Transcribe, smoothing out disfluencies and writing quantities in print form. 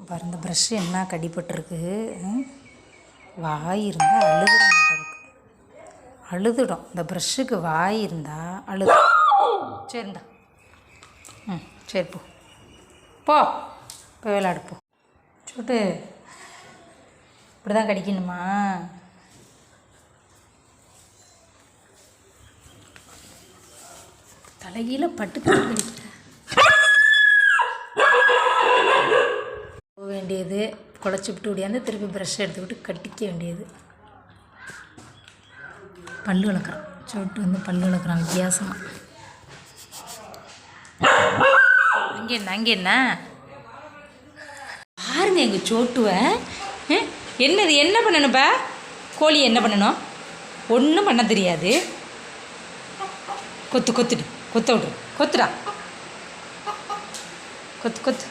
பாரு இந்த ப்ரஷ்ஷு என்ன கடிப்பட்டிருக்கு. வாய் இருந்தால் அழுதுட மாட்டேன் இருக்கு. அழுதுடும். இந்த ப்ரஷ்ஷுக்கு வாய் இருந்தால் அழுது. சரிண்டா. சரி போ போ இப்போ விளையாடு போ. சோட்டு இப்படி தான் கடிக்கணுமா? தலைகீழ பட்டு கடிக்க போக வேண்டியது. குழச்சி விட்டு ஓடியாந்து திருப்பி ப்ரஷ் எடுத்துக்கிட்டு கட்டிக்க வேண்டியது. பல்லு விளக்குறான் சோட்டு வந்து பல்லு விளக்குறான் வித்தியாசமாக. அங்கே என்ன பாருங்க எங்கள் சோட்டுவை. என்னது என்ன பண்ணணுப்பா? கோழி என்ன பண்ணணும்? ஒன்றும் பண்ண தெரியாது. கொத்து கொத்துடு கொத்த விட்ரு. கொத்துடா கொத்து கொத்து.